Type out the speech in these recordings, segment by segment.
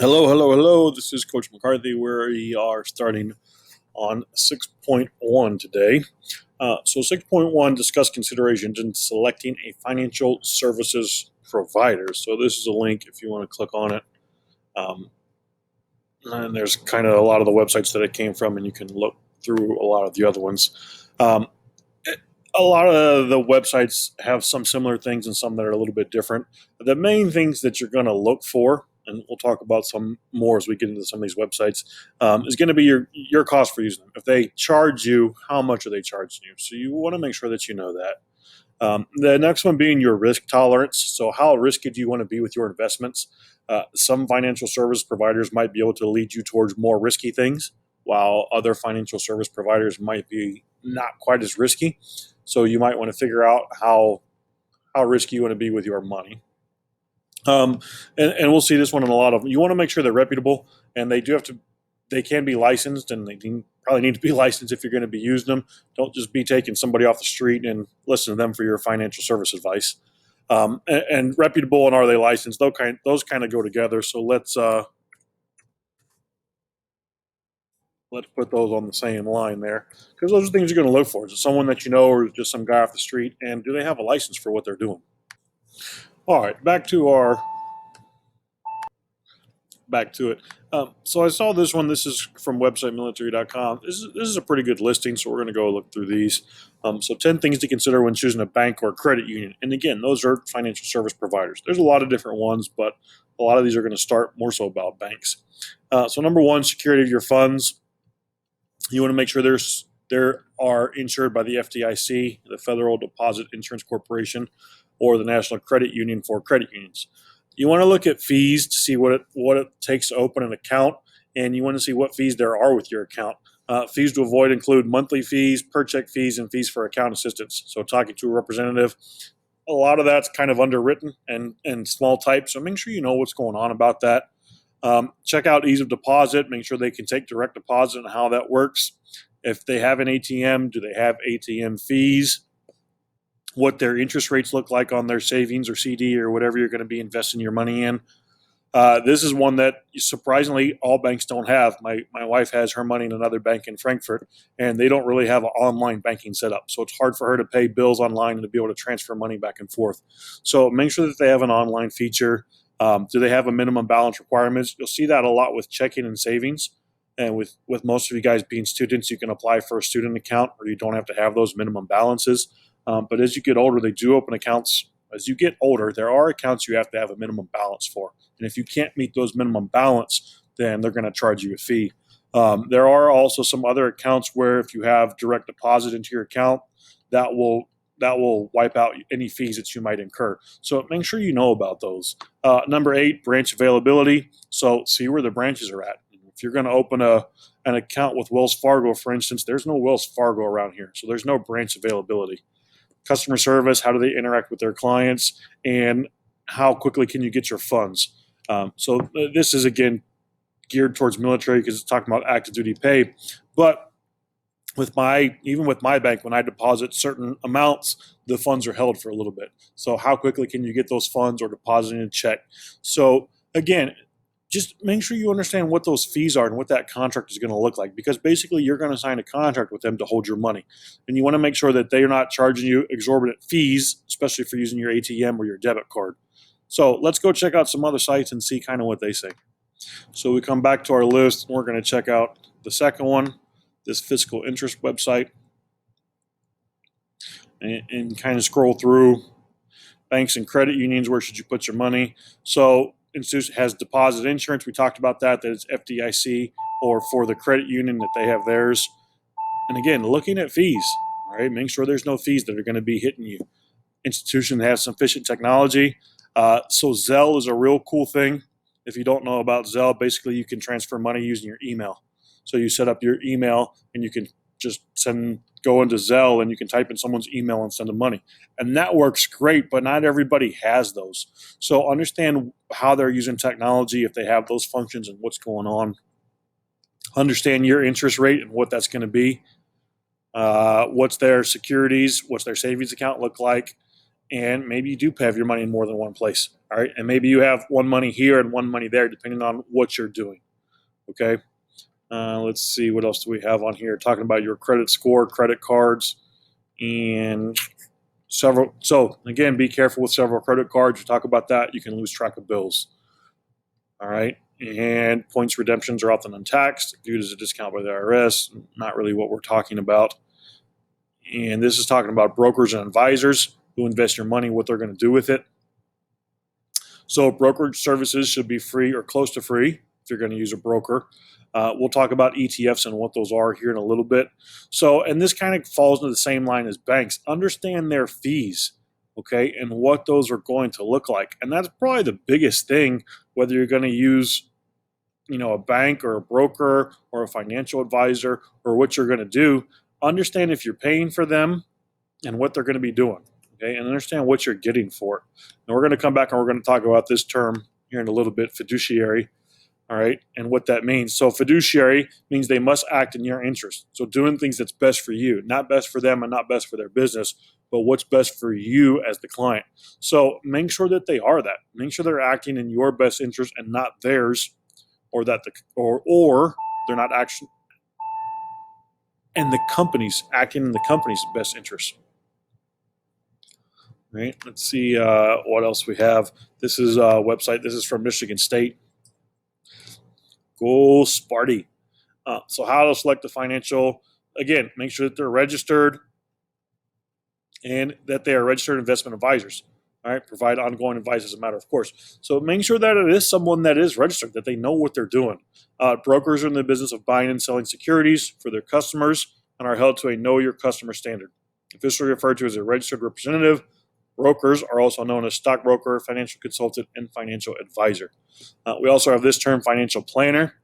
Hello, hello, hello. This is Coach McCarthy. We are starting on 6.1 today. So 6.1, discuss considerations in selecting a financial services provider. So this is a link if you want to click on it. And there's kind of a lot of the websites that it came from, and you can look through a lot of the other ones. A lot of the websites have some similar things and some that are a little bit different. The main things that you're going to look for, and we'll talk about some more as we get into some of these websites, is going to be your cost for using them. If they charge you, how much are they charging you? So you want to make sure that you know that. The next one being your risk tolerance. So how risky do you want to be with your investments? Some financial service providers might be able to lead you towards more risky things, while other financial service providers might be not quite as risky. So you might want to figure out how risky you want to be with your money. And we'll see this one in a lot of them. You want to make sure they're reputable, and they can be licensed, and probably need to be licensed if you're going to be using them. Don't just be taking somebody off the street and listen to them for your financial service advice. And reputable and are they licensed? Those kind of go together. So let's put those on the same line there, because those are things you're going to look for. Is it someone that you know, or just some guy off the street, and do they have a license for what they're doing? All right, back to it. So I saw this one. This is from website military.com. This is a pretty good listing, so we're going to go look through these. So 10 things to consider when choosing a bank or credit union. And again, those are financial service providers. There's a lot of different ones, but a lot of these are going to start more so about banks. So number one, security of your funds. You want to make sure they are insured by the FDIC, the Federal Deposit Insurance Corporation, or the National Credit Union for credit unions. You want to look at fees to see what it takes to open an account, and you want to see what fees there are with your account. Fees to avoid include monthly fees, per check fees, and fees for account assistance. So talking to a representative, a lot of that's kind of underwritten and small type, so make sure you know what's going on about that. Check out ease of deposit, make sure they can take direct deposit and how that works. If they have an ATM, do they have ATM fees? What their interest rates look like on their savings or CD or whatever you're going to be investing your money in. This is one that surprisingly all banks don't have. My wife has her money in another bank in Frankfurt, and they don't really have an online banking setup. So it's hard for her to pay bills online and to be able to transfer money back and forth. So make sure that they have an online feature. Do they have a minimum balance requirements? You'll see that a lot with checking and savings. And with most of you guys being students, you can apply for a student account, or you don't have to have those minimum balances. But as you get older, they do open accounts. As you get older, there are accounts you have to have a minimum balance for. And if you can't meet those minimum balance, then they're going to charge you a fee. There are also some other accounts where if you have direct deposit into your account, that will wipe out any fees that you might incur. So make sure you know about those. Number 8, branch availability. So see where the branches are at. If you're going to open an account with Wells Fargo, for instance, there's no Wells Fargo around here. So there's no branch availability. Customer service, how do they interact with their clients, and how quickly can you get your funds? So this is, again, geared towards military because it's talking about active duty pay. But even with my bank, when I deposit certain amounts, the funds are held for a little bit. So how quickly can you get those funds or deposit in a check? So again, just make sure you understand what those fees are and what that contract is going to look like, because basically you're going to sign a contract with them to hold your money. And you want to make sure that they're not charging you exorbitant fees, especially for using your ATM or your debit card. So let's go check out some other sites and see kind of what they say. So we come back to our list, and we're going to check out the second one, this fiscal interest website, and kind of scroll through banks and credit unions. Where should you put your money? So institution has deposit insurance. We talked about that it's FDIC, or for the credit union that they have theirs. And again, looking at fees, all right, make sure there's no fees that are going to be hitting you. Institution that has sufficient technology. So Zelle is a real cool thing. If you don't know about Zelle, basically you can transfer money using your email. So you set up your email and you can just go into Zelle and you can type in someone's email and send them money. And that works great, but not everybody has those. So understand how they're using technology, if they have those functions and what's going on. Understand your interest rate and what that's going to be. What's their securities, what's their savings account look like, and maybe you do have your money in more than one place. All right, and maybe you have one money here and one money there, depending on what you're doing. Okay. Let's see, what else do we have on here? Talking about your credit score, credit cards, and several. So again, be careful with several credit cards. You talk about that, you can lose track of bills. All right. And points redemptions are often untaxed, viewed as a discount by the IRS. Not really what we're talking about. And this is talking about brokers and advisors who invest your money, what they're going to do with it. So brokerage services should be free or close to free if you're going to use a broker. We'll talk about ETFs and what those are here in a little bit. So, and this kind of falls into the same line as banks. Understand their fees, okay, and what those are going to look like. And that's probably the biggest thing, whether you're going to use, a bank or a broker or a financial advisor or what you're going to do. Understand if you're paying for them and what they're going to be doing, okay, and understand what you're getting for it. And we're going to come back and we're going to talk about this term here in a little bit, fiduciary. All right, and what that means. So fiduciary means they must act in your interest. So doing things that's best for you, not best for them and not best for their business, but what's best for you as the client. So make sure that they are that. Make sure they're acting in your best interest and not theirs, or that or they're not actually, and the company's acting in the company's best interest. Right. Let's see what else we have. This is a website. This is from Michigan State. Go Sparty. So how to select a financial, again, make sure that they're registered and that they are registered investment advisors. All right, provide ongoing advice as a matter of course. So make sure that it is someone that is registered, that they know what they're doing. Brokers are in the business of buying and selling securities for their customers and are held to a know your customer standard. Officially referred to as a registered representative, brokers are also known as stockbroker, financial consultant, and financial advisor. We also have this term, financial planner,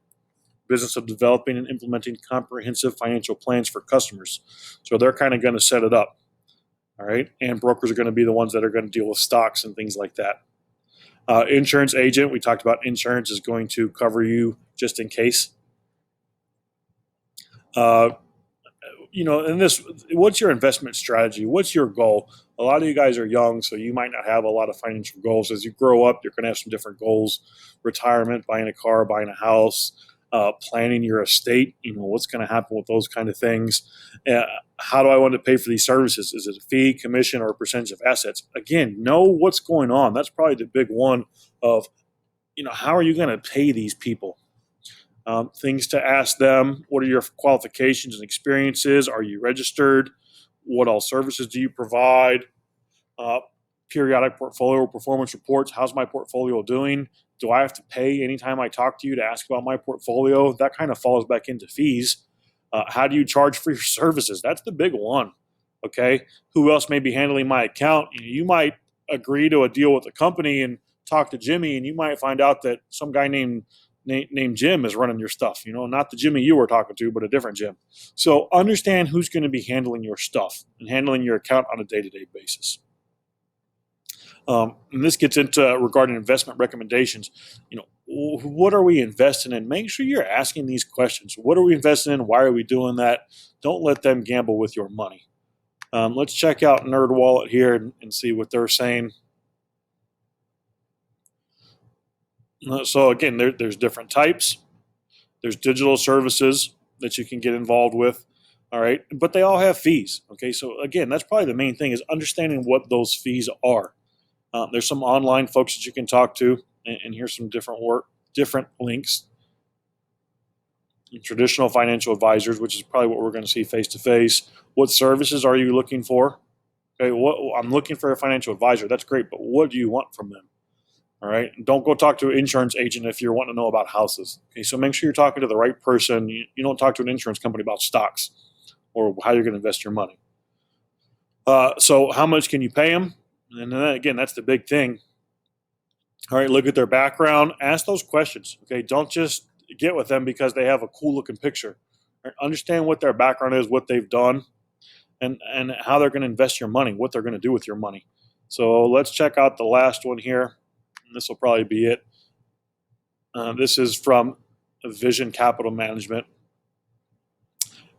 business of developing and implementing comprehensive financial plans for customers. So they're kind of going to set it up. All right. And brokers are going to be the ones that are going to deal with stocks and things like that. Insurance agent, we talked about insurance is going to cover you just in case. And this, what's your investment strategy? What's your goal? A lot of you guys are young, so you might not have a lot of financial goals. As you grow up, you're going to have some different goals: retirement, buying a car, buying a house, planning your estate. What's going to happen with those kind of things. How do I want to pay for these services? Is it a fee, commission, or a percentage of assets? Again, know what's going on. That's probably the big one of, how are you going to pay these people? Things to ask them: what are your qualifications and experiences? Are you registered? What all services do you provide? Periodic portfolio performance reports. How's my portfolio doing? Do I have to pay anytime I talk to you to ask about my portfolio? That kind of falls back into fees. How do you charge for your services? That's the big one. Okay. Who else may be handling my account? You might agree to a deal with a company and talk to Jimmy, and you might find out that some guy named Jim is running your stuff, not the Jimmy you were talking to, but a different Jim. So understand who's going to be handling your stuff and handling your account on a day-to-day basis. And this gets into regarding investment recommendations. What are we investing in? Make sure you're asking these questions. What are we investing in? Why are we doing that? Don't let them gamble with your money. Let's check out NerdWallet here and see what they're saying. So again, there's different types. There's digital services that you can get involved with. All right, but they all have fees. Okay, so again, that's probably the main thing, is understanding what those fees are. There's some online folks that you can talk to, and here's some different links. Traditional financial advisors, which is probably what we're going to see face to face. What services are you looking for? Okay, I'm looking for a financial advisor. That's great, but what do you want from them? All right. Don't go talk to an insurance agent if you're wanting to know about houses. Okay. So make sure you're talking to the right person. You don't talk to an insurance company about stocks or how you're going to invest your money. So how much can you pay them? And then again, that's the big thing. All right. Look at their background. Ask those questions. Okay. Don't just get with them because they have a cool looking picture. Right? Understand what their background is, what they've done, and how they're going to invest your money, what they're going to do with your money. So let's check out the last one here. This will probably be it. This is from Vision Capital Management.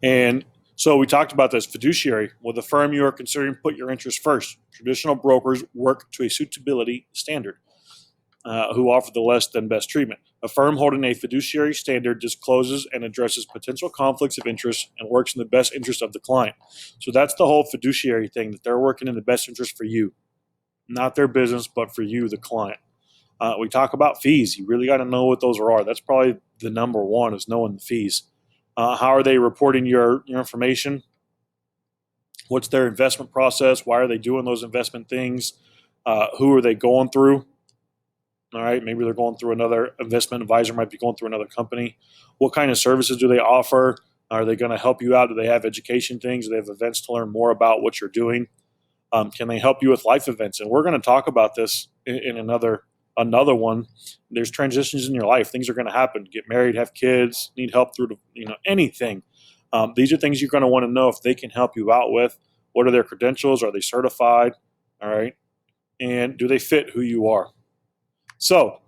And So we talked about this fiduciary. Will the firm you are considering put your interest first? Traditional brokers work to a suitability standard, who offer the less than best treatment. A firm holding a fiduciary standard discloses and addresses potential conflicts of interest and works in the best interest of the client. So that's the whole fiduciary thing, that they're working in the best interest for you, not their business, but for you, the client. We talk about fees. You really got to know what those are. That's probably the number one, is knowing the fees. How are they reporting your information? What's their investment process? Why are they doing those investment things? Who are they going through? All right, maybe they're going through another investment advisor, might be going through another company. What kind of services do they offer? Are they going to help you out? Do they have education things? Do they have events to learn more about what you're doing? Can they help you with life events? And we're going to talk about this in another one. There's transitions in your life. Things are going to happen. Get married, have kids, need help through anything. These are things you're going to want to know if they can help you out with. What are their credentials? Are they certified? All right, and do they fit who you are? So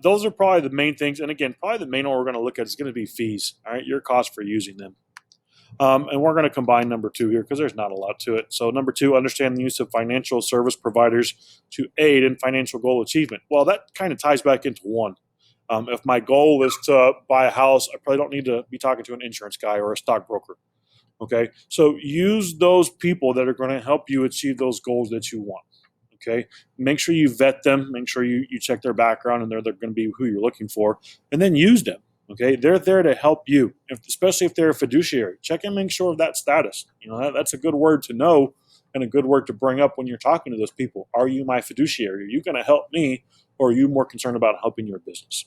those are probably the main things. And again, probably the main one we're going to look at is going to be fees. All right, your cost for using them. And we're going to combine number 2 here because there's not a lot to it. So number 2, understand the use of financial service providers to aid in financial goal achievement. Well, that kind of ties back into 1. If my goal is to buy a house, I probably don't need to be talking to an insurance guy or a stockbroker. Okay, so use those people that are going to help you achieve those goals that you want. Okay, make sure you vet them, make sure you check their background, and they're going to be who you're looking for, and then use them. Okay, they're there to help you, especially if they're a fiduciary. Check and make sure of that status. That's a good word to know and a good word to bring up when you're talking to those people. Are you my fiduciary? Are you going to help me, or are you more concerned about helping your business?